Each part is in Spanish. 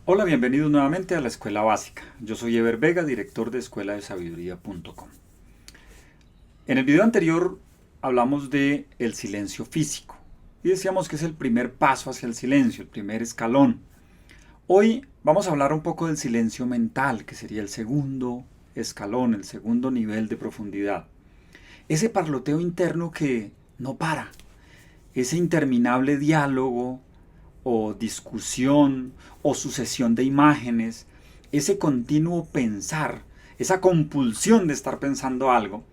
Hola, bienvenidos nuevamente a la Escuela Básica. Yo soy Ever Vega, director de escueladesabiduría.com. En el video anterior hablamos de el silencio físico y decíamos que es el primer paso hacia el silencio, el primer escalón. Hoy vamos a hablar un poco del silencio mental, que sería el segundo escalón, el segundo nivel de profundidad. Ese parloteo interno que no para, ese interminable diálogo o discusión o sucesión de imágenes, ese continuo pensar, esa compulsión de estar pensando algo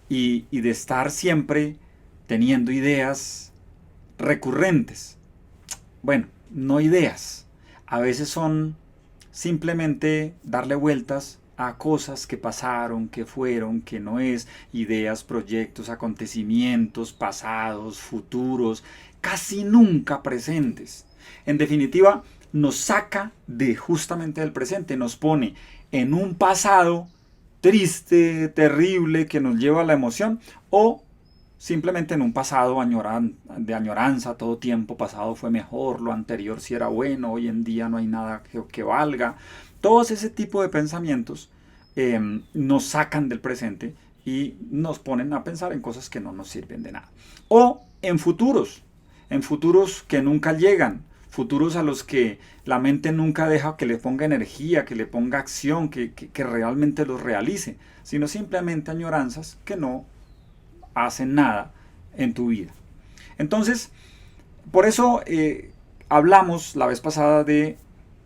y de estar siempre teniendo ideas recurrentes. Bueno, no ideas, a veces son simplemente darle vueltas a cosas que pasaron, que fueron, que no es, ideas, proyectos, acontecimientos, pasados, futuros, casi nunca presentes. En definitiva, nos saca de justamente del presente, nos pone en un pasado triste, terrible, que nos lleva a la emoción, o simplemente en un pasado de añoranza, todo tiempo pasado fue mejor, lo anterior sí era bueno, hoy en día no hay nada que valga. Todos ese tipo de pensamientos nos sacan del presente y nos ponen a pensar en cosas que no nos sirven de nada. O en futuros que nunca llegan, futuros a los que la mente nunca deja que le ponga energía, que le ponga acción, que realmente los realice, sino simplemente añoranzas que no hacen nada en tu vida. Entonces, por eso hablamos la vez pasada de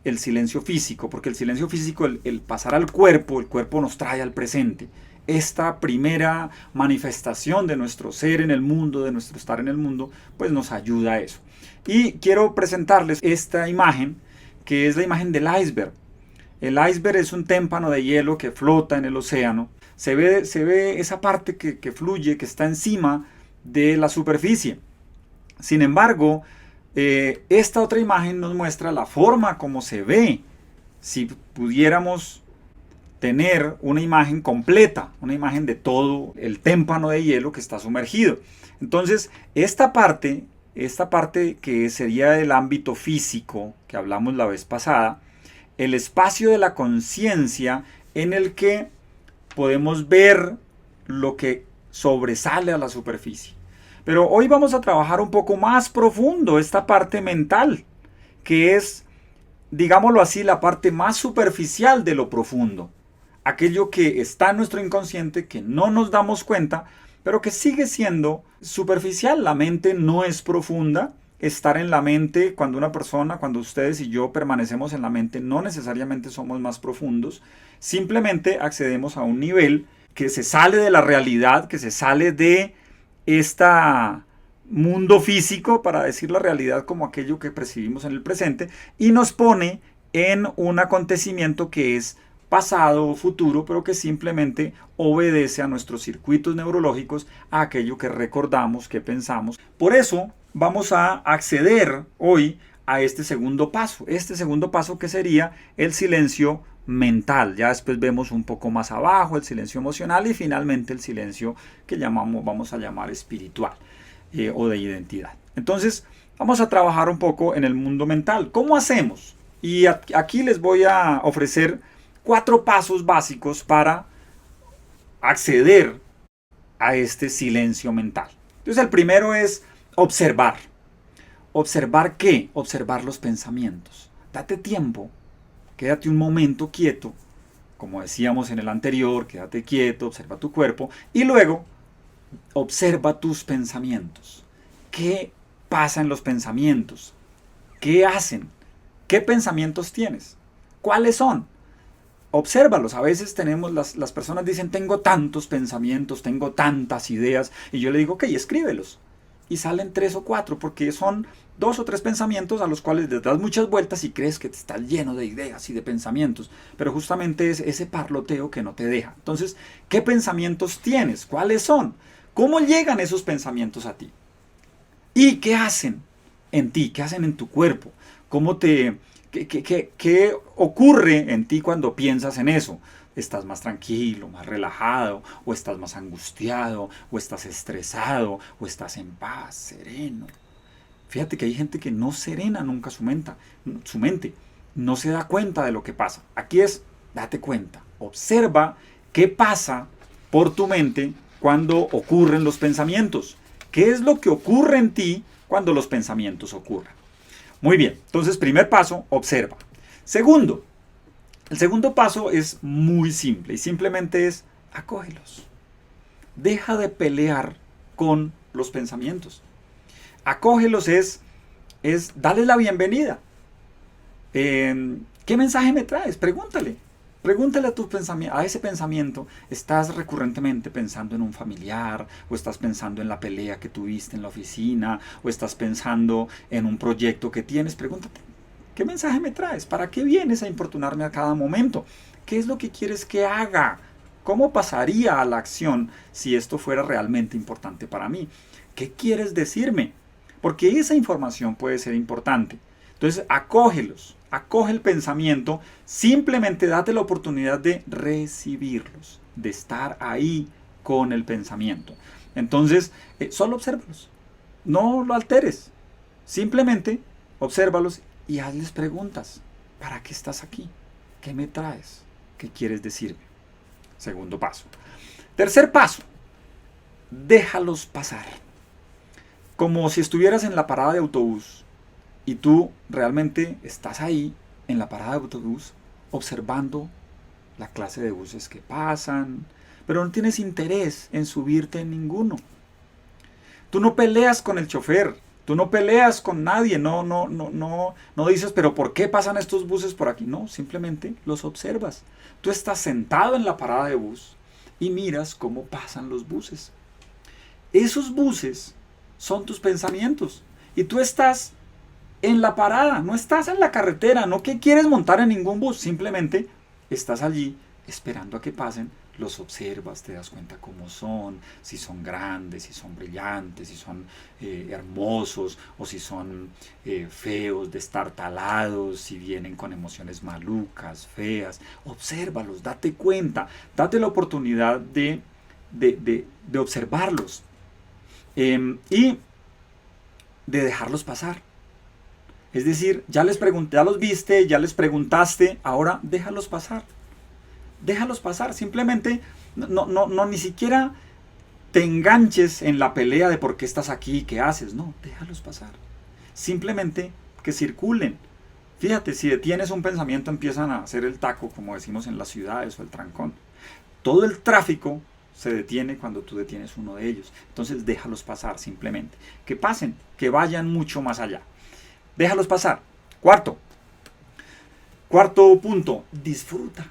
el silencio físico, porque el silencio físico, el pasar al cuerpo, el cuerpo nos trae al presente. Esta primera manifestación de nuestro ser en el mundo, de nuestro estar en el mundo, pues nos ayuda a eso. Y quiero presentarles esta imagen, que es la imagen del iceberg. El iceberg es un témpano de hielo que flota en el océano. Se ve esa parte que fluye, que está encima de la superficie. Sin embargo, esta otra imagen nos muestra la forma como se ve si pudiéramos tener una imagen completa, una imagen de todo el témpano de hielo que está sumergido. Entonces, esta parte que sería el ámbito físico que hablamos la vez pasada, el espacio de la conciencia en el que podemos ver lo que sobresale a la superficie. Pero hoy vamos a trabajar un poco más profundo esta parte mental, que es, digámoslo así, la parte más superficial de lo profundo. Aquello que está en nuestro inconsciente, que no nos damos cuenta, pero que sigue siendo superficial. La mente no es profunda. Estar en la mente, cuando una persona, cuando ustedes y yo permanecemos en la mente, no necesariamente somos más profundos. Simplemente accedemos a un nivel que se sale de la realidad, que se sale de este mundo físico, para decir la realidad como aquello que percibimos en el presente, y nos pone en un acontecimiento que es pasado o futuro, pero que simplemente obedece a nuestros circuitos neurológicos, a aquello que recordamos, que pensamos. Por eso vamos a acceder hoy a este segundo paso que sería el silencio mental. Ya después vemos un poco más abajo el silencio emocional y finalmente el silencio que vamos a llamar espiritual o de identidad. Entonces, vamos a trabajar un poco en el mundo mental. ¿Cómo hacemos? Y aquí les voy a ofrecer 4 pasos básicos para acceder a este silencio mental. Entonces, el primero es observar. ¿Observar qué? Observar los pensamientos. Date tiempo, quédate un momento quieto, como decíamos en el anterior, quédate quieto, observa tu cuerpo y luego observa tus pensamientos. ¿Qué pasa en los pensamientos? ¿Qué hacen? ¿Qué pensamientos tienes? ¿Cuáles son? Obsérvalos. A veces las personas dicen, tengo tantos pensamientos, tengo tantas ideas, y yo le digo, ok, escríbelos. Y salen 3 o 4, porque son 2 o 3 pensamientos a los cuales les das muchas vueltas y crees que estás lleno de ideas y de pensamientos, pero justamente es ese parloteo que no te deja. Entonces, ¿qué pensamientos tienes? ¿Cuáles son? ¿Cómo llegan esos pensamientos a ti? ¿Y qué hacen en ti? ¿Qué hacen en tu cuerpo? ¿Cómo te, qué ocurre en ti cuando piensas en eso? ¿Estás más tranquilo, más relajado, o estás más angustiado, o estás estresado, o estás en paz, sereno? Fíjate que hay gente que no serena nunca su mente. no se da cuenta de lo que pasa. Aquí es, date cuenta, observa qué pasa por tu mente cuando ocurren los pensamientos. ¿Qué es lo que ocurre en ti cuando los pensamientos ocurren? Muy bien, entonces primer paso, observa. Segundo, el segundo paso es muy simple y simplemente es acógelos. Deja de pelear con los pensamientos. Acógelos es darle la bienvenida. ¿Qué mensaje me traes? Pregúntale. Pregúntale a ese pensamiento. ¿Estás recurrentemente pensando en un familiar? ¿O estás pensando en la pelea que tuviste en la oficina? ¿O estás pensando en un proyecto que tienes? Pregúntate, ¿qué mensaje me traes? ¿Para qué vienes a importunarme a cada momento? ¿Qué es lo que quieres que haga? ¿Cómo pasaría a la acción si esto fuera realmente importante para mí? ¿Qué quieres decirme? Porque esa información puede ser importante. Entonces, acógelos. Acoge el pensamiento, simplemente date la oportunidad de recibirlos, de estar ahí con el pensamiento. Entonces, solo obsérvalos, no lo alteres, simplemente obsérvalos y hazles preguntas. ¿Para qué estás aquí? ¿Qué me traes? ¿Qué quieres decirme? Segundo paso. Tercer paso, déjalos pasar. Como si estuvieras en la parada de autobús. Y tú realmente estás ahí en la parada de autobús observando la clase de buses que pasan, pero no tienes interés en subirte en ninguno. Tú no peleas con el chofer, tú no peleas con nadie, no dices, pero ¿por qué pasan estos buses por aquí? No, simplemente los observas. Tú estás sentado en la parada de bus y miras cómo pasan los buses. Esos buses son tus pensamientos y tú estás en la parada, no estás en la carretera, no que quieres montar en ningún bus, simplemente estás allí esperando a que pasen, los observas, te das cuenta cómo son, si son grandes, si son brillantes, si son hermosos o si son feos, destartalados, si vienen con emociones malucas, feas, obsérvalos, date cuenta, date la oportunidad de observarlos y de dejarlos pasar. Es decir, ya los viste, ya les preguntaste, ahora déjalos pasar. Déjalos pasar, simplemente ni siquiera te enganches en la pelea de por qué estás aquí, qué haces. No, déjalos pasar. Simplemente que circulen. Fíjate, si detienes un pensamiento empiezan a hacer el taco, como decimos en las ciudades, o el trancón. Todo el tráfico se detiene cuando tú detienes uno de ellos. Entonces déjalos pasar simplemente. Que pasen, que vayan mucho más allá. Déjalos pasar. Cuarto punto, disfruta.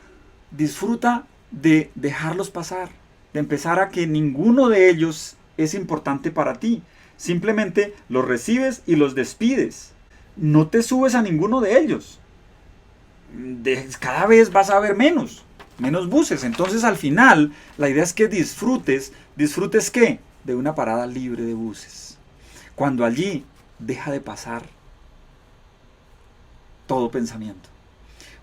Disfruta de dejarlos pasar, de empezar a que ninguno de ellos es importante para ti. Simplemente los recibes y los despides. No te subes a ninguno de ellos. Cada vez vas a ver menos buses. Entonces al final la idea es que disfrutes ¿qué? De una parada libre de buses. Cuando allí deja de pasar todo pensamiento.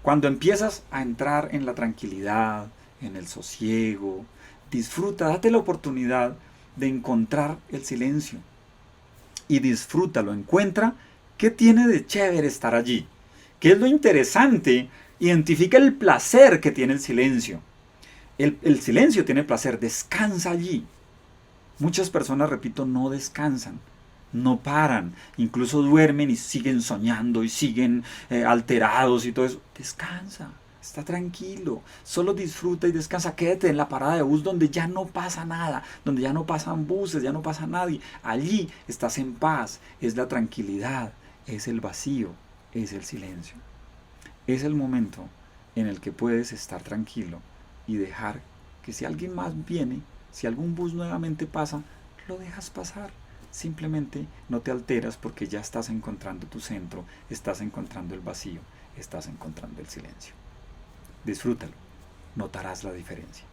Cuando empiezas a entrar en la tranquilidad, en el sosiego, disfruta, date la oportunidad de encontrar el silencio. Y disfrútalo, encuentra qué tiene de chévere estar allí. ¿Qué es lo interesante? Identifica el placer que tiene el silencio. El silencio tiene placer, descansa allí. Muchas personas, repito, no descansan. No paran, incluso duermen y siguen soñando y siguen alterados y todo eso. Descansa, está tranquilo, solo disfruta y descansa. Quédate en la parada de bus donde ya no pasa nada, donde ya no pasan buses, ya no pasa nadie. Allí estás en paz, es la tranquilidad, es el vacío, es el silencio. Es el momento en el que puedes estar tranquilo y dejar que si alguien más viene, si algún bus nuevamente pasa, lo dejas pasar. Simplemente no te alteras porque ya estás encontrando tu centro, estás encontrando el vacío, estás encontrando el silencio. Disfrútalo, notarás la diferencia.